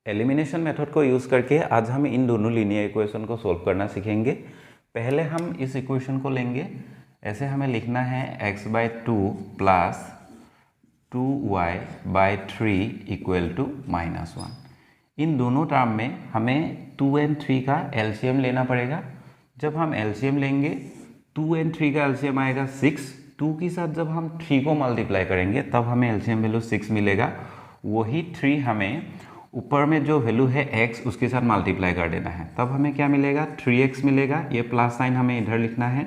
Elimination method को use करके आज हम इन दोनों लीनियर इक्वेशन को सोल्व करना सीखेंगे। पहले हम इस इक्वेशन को लेंगे, ऐसे हमें लिखना है x/2 plus 2y/3 equal to -1। इन दोनों टर्म में हमें 2 और 3 का एलसीएम लेना पड़ेगा। जब हम एलसीएम लेंगे 2 और 3 का एलसीएम आएगा 6। 2 के साथ जब हम 3 को मल्टीप्लाई करेंगे तब हमें एलसीएम वैल्यू 6 मिलेगा। वही 3 हमें ऊपर में जो वैल्यू है x उसके साथ मल्टीप्लाई कर देना है, तब हमें क्या मिलेगा 3x मिलेगा। ये प्लस साइन हमें इधर लिखना है।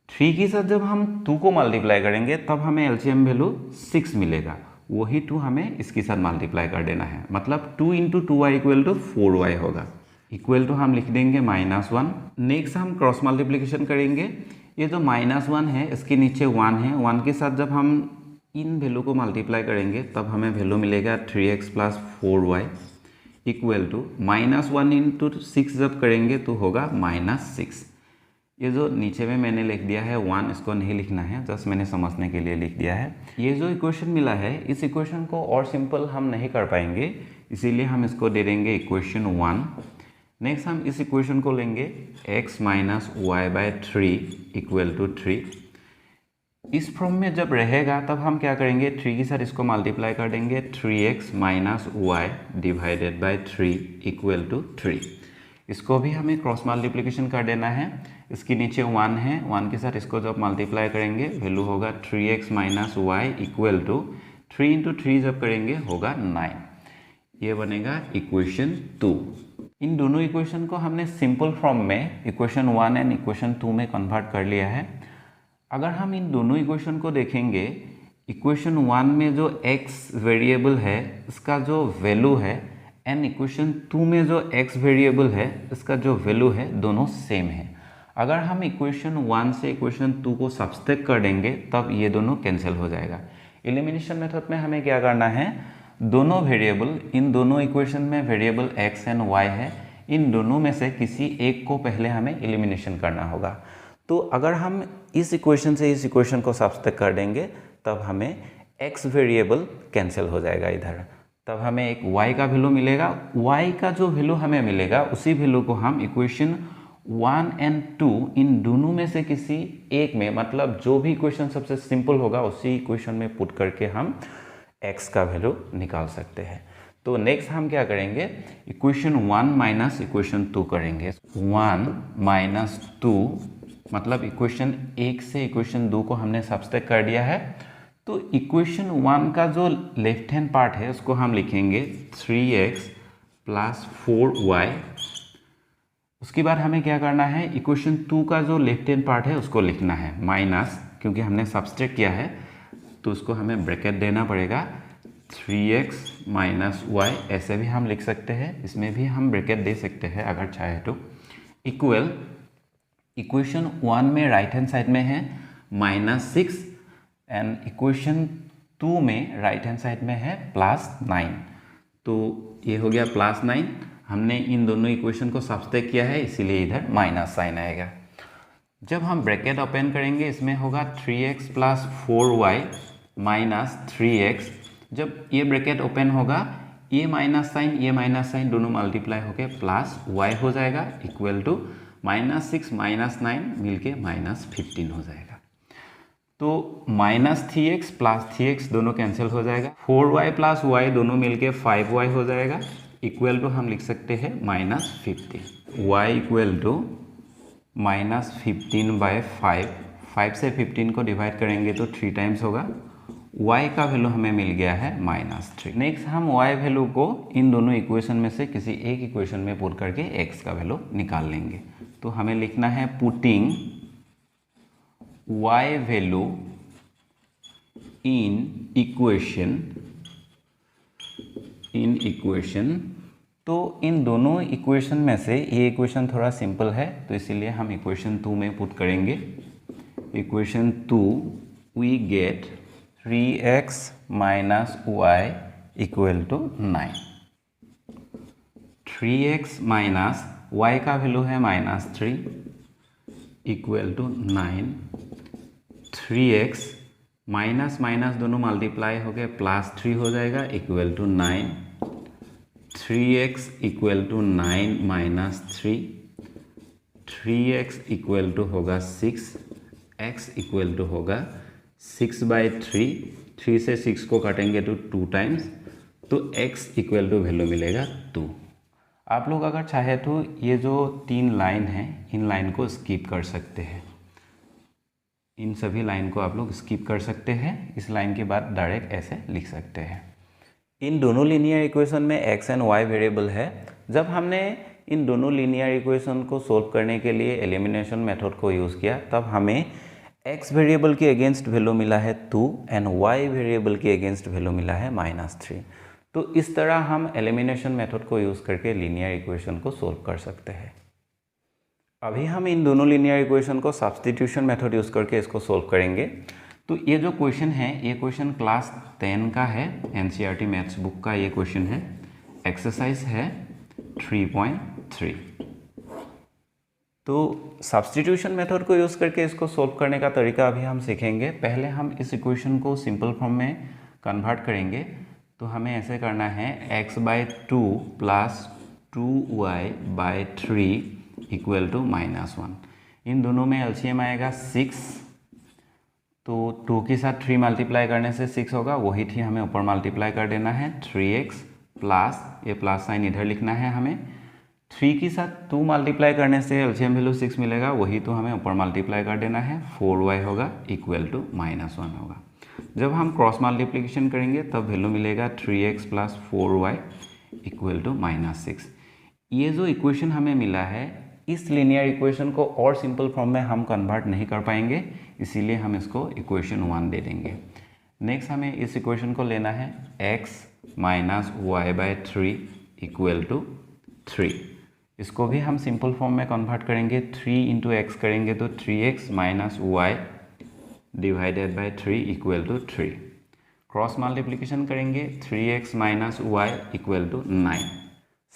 3 के साथ जब हम 2 को मल्टीप्लाई करेंगे तब हमें एलसीएम वैल्यू 6 मिलेगा। वही 2 हमें इसके साथ मल्टीप्लाई कर देना है, मतलब 2 × 2y इक्वल टू 4y होगा। इक्वल टू हम लिख देंगे -1। नेक्स्ट हम क्रॉस मल्टीप्लिकेशन करेंगे। ये जो -1 है इसके नीचे 1 है। 1 के साथ जब हम इन वैल्यू को मल्टीप्लाई करेंगे तब हमें वैल्यू मिलेगा 3x + 4y इक्वल टू -1 × 6 जब करेंगे तो होगा -6। ये जो नीचे में मैंने लिख दिया है 1, इसको नहीं लिखना है, जस्ट मैंने समझने के लिए लिख दिया है। ये जो इक्वेशन मिला है इस इक्वेशन को और सिंपल हम नहीं कर पाएंगे, इसीलिए हम इसको दे देंगे इक्वेशन 1। नेक्स्ट हम इस इक्वेशन को लेंगे x - y/3 इक्वल टू 3। इस फॉर्म में जब रहेगा तब हम क्या करेंगे 3 के साथ इसको मल्टीप्लाई कर देंगे 3x - y divided by 3 equal to 3। इसको भी हमें क्रॉस मल्टीप्लिकेशन कर देना है। इसके नीचे 1 है, 1 के साथ इसको जब मल्टीप्लाई करेंगे वैल्यू होगा 3x - y इक्वल टू 3 × 3 जब करेंगे होगा 9। ये बनेगा इक्वेशन 2। इन दोनों इक्वेशन को हमने सिंपल फॉर्म में इक्वेशन 1 एंड इक्वेशन 2 में कन्वर्ट कर लिया है। अगर हम इन दोनों इक्वेशन को देखेंगे, इक्वेशन 1 में जो x वेरिएबल है इसका जो वैल्यू है एंड इक्वेशन 2 में जो x वेरिएबल है इसका जो वैल्यू है दोनों सेम है। अगर हम इक्वेशन 1 से इक्वेशन 2 को सब्सट्रैक्ट कर देंगे तब ये दोनों कैंसिल हो जाएगा। एलिमिनेशन मेथड में हमें क्या करना है, दोनों वेरिएबल, इन दोनों इक्वेशन में वेरिएबल x एंड y है, इन दोनों में से किसी एक को पहले हमें एलिमिनेशन करना होगा। तो अगर हम इस इक्वेशन से इस इक्वेशन को सब्सट्रैक्ट कर देंगे तब हमें x वेरिएबल कैंसिल हो जाएगा इधर, तब हमें एक y का वैल्यू मिलेगा। y का जो वैल्यू हमें मिलेगा उसी वैल्यू को हम इक्वेशन 1 एंड 2 इन दोनों में से किसी एक में, मतलब जो भी इक्वेशन सबसे सिंपल होगा उसी इक्वेशन में पुट करके हम x का वैल्यू निकाल सकते हैं। तो नेक्स्ट हम क्या करेंगे, इक्वेशन 1 माइनस इक्वेशन 2 करेंगे। 1 - 2 मतलब इक्वेशन 1 से इक्वेशन 2 को हमने सब्सट्रैक्ट कर दिया है। तो इक्वेशन 1 का जो लेफ्ट हैंड पार्ट है उसको हम लिखेंगे 3x + 4y। उसके बाद हमें क्या करना है, इक्वेशन 2 का जो लेफ्ट हैंड पार्ट है उसको लिखना है माइनस, क्योंकि हमने सब्सट्रैक्ट किया है तो उसको हमें ब्रैकेट देना पड़ेगा। 3x - y ऐसे भी हम लिख सकते हैं, इसमें भी हम ब्रैकेट दे सकते हैं अगर चाहे तो। इक्वल इक्वेशन 1 में राइट हैंड साइड में है -6 एंड इक्वेशन 2 में राइट हैंड साइड में है +9। तो ये हो गया +9। हमने इन दोनों इक्वेशन को सब्सट्रैक्ट किया है इसीलिए इधर माइनस साइन आएगा। जब हम ब्रैकेट ओपन करेंगे इसमें होगा 3x + 4y - 3x। जब ये ब्रैकेट ओपन होगा ये माइनस साइन दोनों मल्टीप्लाई होकर +y हो जाएगा इक्वल टू -6 - 9 मिलके -15 हो जाएगा। तो -3x + 3x दोनों कैंसिल हो जाएगा। 4y + y दोनों मिलके 5y हो जाएगा इक्वल टू हम लिख सकते हैं -15। y equal to -15/5। 5 से 15 को डिवाइड करेंगे तो 3 टाइम्स होगा। y का वैल्यू हमें मिल गया है -3। नेक्स्ट हम y वैल्यू को इन दोनों इक्वेशन में से किसी एक इक्वेशन में पुट करके x का वैल्यू निकाल लेंगे। तो हमें लिखना है putting y value in equation. तो इन दोनों इक्वेशन में से ये इक्वेशन थोड़ा सिंपल है तो इसीलिए हम इक्वेशन 2 में पुट करेंगे। Equation 2 we get 3x - y equal to 9। 3x - y का वैल्यू है -3 इक्वल टू 9। 3x माइनस दोनों मल्टीप्लाई हो गए +3 हो जाएगा equal to 9। 3x equal to 9 minus 3, 3x equal to होगा 6, x इक्वल टू होगा 6/3, 3 से 6 को काटेंगे तो 2 टाइम्स, तो x इक्वल टू वैल्यू मिलेगा 2। आप लोग अगर चाहे तो ये जो 3 लाइन है इन लाइन को स्किप कर सकते हैं, इन सभी लाइन को आप लोग स्किप कर सकते हैं। इस लाइन के बाद डायरेक्ट ऐसे लिख सकते हैं। इन दोनों लीनियर इक्वेशन में x एंड y वेरिएबल है। जब हमने इन दोनों लीनियर इक्वेशन को सोल्व करने के लिए एलिमिनेशन मेथड को यूज़ किया तब हमें x वेरिएबल के अगेंस्ट वैल्यू मिला है 2 एंड y वेरिएबल के अगेंस्ट वैल्यू मिला है -3। तो इस तरह हम एलिमिनेशन मेथड को यूज़ करके लीनियर इक्वेशन को सोल्व कर सकते हैं। अभी हम इन दोनों लीनियर इक्वेशन को सब्स्टिट्यूशन मेथड यूज़ करके इसको सोल्व करेंगे। तो ये जो क्वेश्चन है ये क्वेश्चन क्लास 10 का है, एनसीईआरटी मैथ्स बुक का ये क्वेश्चन है। एक्सरसाइज है 3.3। तो सब्स्टिट्यूशन मेथड को यूज़ करके इसको सोल्व करने का तरीका अभी हम सीखेंगे। पहले हम इस इक्वेशन को सिंपल फॉर्म में कन्वर्ट करेंगे। तो हमें ऐसे करना है x/2 plus 2y/3 equal to -1। इन दोनों में एलसीएम आएगा 6, तो 2 के साथ 3 मल्टीप्लाई करने से 6 होगा, वही 3 हमें ऊपर मल्टीप्लाई कर देना है। 3x प्लस ये प्लस साइन इधर लिखना है हमें। 3 के साथ 2 मल्टीप्लाई करने से एलसीएम वैल्यू 6 मिलेगा, वही तो हमें ऊपर मल्टीप्लाई कर देना है। 4y होगा इक्वल टू -1 होगा। जब हम क्रॉस मल्टीप्लिकेशन करेंगे तब वैल्यू मिलेगा 3x plus 4y equal to -6। ये जो इक्वेशन हमें मिला है इस लीनियर इक्वेशन को और सिंपल फॉर्म में हम कन्वर्ट नहीं कर पाएंगे, इसीलिए हम इसको इक्वेशन 1 दे देंगे। नेक्स्ट हमें इस इक्वेशन को लेना है x minus y/3 equal to 3। इसको भी हम सिंपल फॉर्म में कन्वर्ट करेंगे। 3 इंटू एक्स करेंगे तो 3x minus y divided by 3 equal to 3। Cross multiplication करेंगे 3x minus y equal to 9।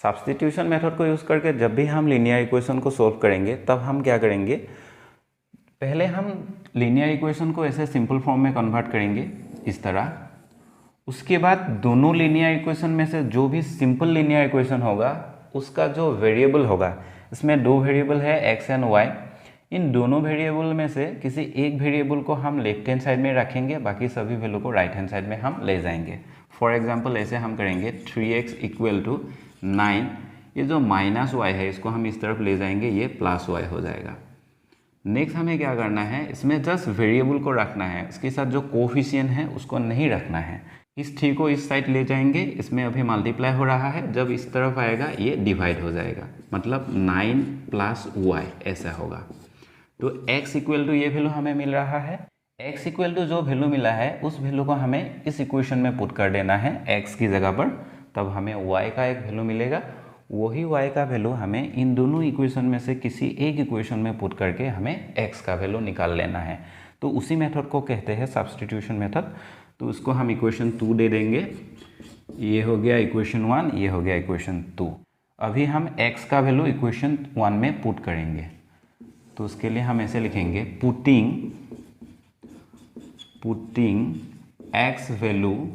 Substitution method को यूज़ करके जब भी हम लीनियर इक्वेशन को सोल्व करेंगे तब हम क्या करेंगे, पहले हम लीनियर इक्वेशन को ऐसे सिंपल फॉर्म में कन्वर्ट करेंगे इस तरह। उसके बाद दोनों लीनियर इक्वेशन में से जो भी सिंपल लीनियर इक्वेशन होगा उसका जो वेरिएबल होगा, इसमें 2 वेरिएबल है x एंड y। इन दोनों वेरिएबल में से किसी एक वेरिएबल को हम लेफ्ट हैंड साइड में रखेंगे, बाकी सभी वैल्यू को राइट हैंड साइड में हम ले जाएंगे। फॉर एग्जांपल ऐसे हम करेंगे 3x इक्वल टू 9, ये जो -y है इसको हम इस तरफ ले जाएंगे, ये +y हो जाएगा। नेक्स्ट हमें क्या करना है, इसमें जस्ट वेरिएबल को रखना है, इसके साथ जो कोफिशिएंट है उसको नहीं रखना है। इस 3 को इस साइड ले जाएंगे, इसमें अभी मल्टीप्लाई हो रहा है, जब इस तरफ आएगा ये डिवाइड हो जाएगा, मतलब 9 प्लस y ऐसा होगा। तो x इक्वल टू ये वैल्यू हमें मिल रहा है। x इक्वल टू जो वैल्यू मिला है उस वैल्यू को हमें इस इक्वेशन में पुट कर देना है x की जगह पर, तब हमें y का एक वैल्यू मिलेगा। वही y का वैल्यू हमें इन दोनों इक्वेशन में से किसी एक इक्वेशन में पुट करके हमें x का वैल्यू निकाल लेना है। तो उसी मेथड को कहते हैं सब्स्टिट्यूशन मेथड। तो उसको हम इक्वेशन 2 दे देंगे। ये हो गया इक्वेशन 1, ये हो गया इक्वेशन 2। अभी हम x का वैल्यू इक्वेशन 1 में पुट करेंगे। तो उसके लिए हम ऐसे लिखेंगे putting x value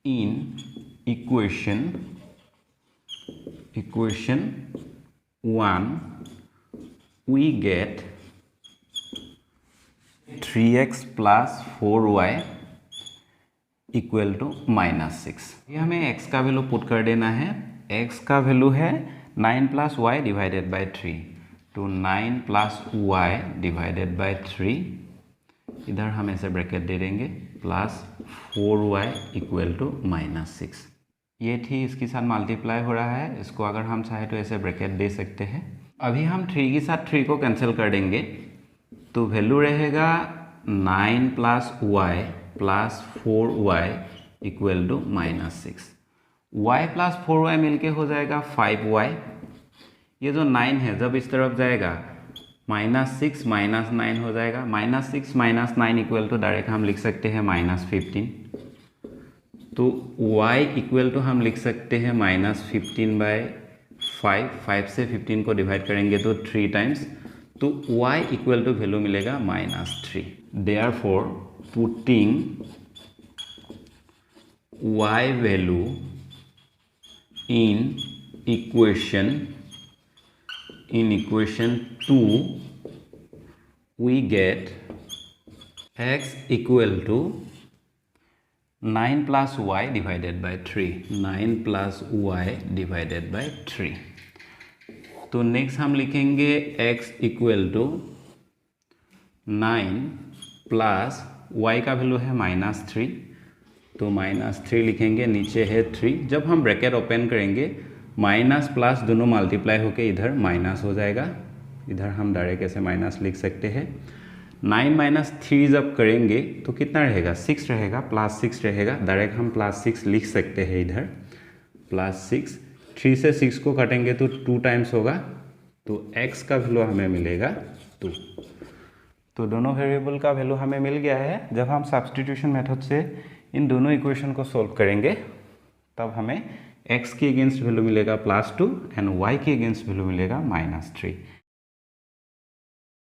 in equation 1 we get 3x plus 4y equal to -6। ये हमें x का वैल्यू पुट कर देना है। x का वैल्यू है 9 प्लस y डिवाइडेड बाई 3, तो 9 प्लस y डिवाइडेड बाई 3, इधर हम ऐसे ब्रैकेट दे देंगे, प्लस 4y इक्वल टू -6। ये थी इसके साथ मल्टीप्लाई हो रहा है, इसको अगर हम चाहे तो ऐसे ब्रैकेट दे सकते हैं। अभी हम 3 के साथ 3 को कैंसिल कर देंगे, तो वैल्यू रहेगा 9 plus y plus 4y equal to -6। y plus 4y मिलके हो जाएगा 5y। ये जो 9 है जब इस तरफ जाएगा -6 माइनस 9 हो जाएगा, -6 माइनस 9 इक्वल टू डायरेक्ट हम लिख सकते हैं -15। तो y इक्वल टू हम लिख सकते हैं -15/5। 5 से 15 को डिवाइड करेंगे तो 3 टाइम्स, तो y इक्वल टू वैल्यू मिलेगा -3। Therefore putting y value in equation 2 we get x equal to 9 plus y divided by 3, 9 plus y divided by 3। तो नेक्स्ट हम लिखेंगे x equal to 9 plus y का value है -3, तो -3 लिखेंगे, नीचे है 3। जब हम ब्रैकेट ओपन करेंगे माइनस प्लस दोनों मल्टीप्लाई होके इधर माइनस हो जाएगा, इधर हम डायरेक्ट ऐसे माइनस लिख सकते हैं। 9 माइनस 3 जब करेंगे तो कितना रहेगा, 6 रहेगा, +6 रहेगा, डायरेक्ट हम +6 लिख सकते हैं इधर, +6। 3 से 6 को काटेंगे तो 2 टाइम्स होगा, तो x का वैल्यू हमें मिलेगा 2। तो दोनों वेरिएबल का वैल्यू हमें मिल गया है। जब हम सब्स्टिट्यूशन मेथड से इन दोनों इक्वेशन को सॉल्व करेंगे तब हमें x के अगेंस्ट वैल्यू मिलेगा +2 एंड y के अगेंस्ट वैल्यू मिलेगा -3।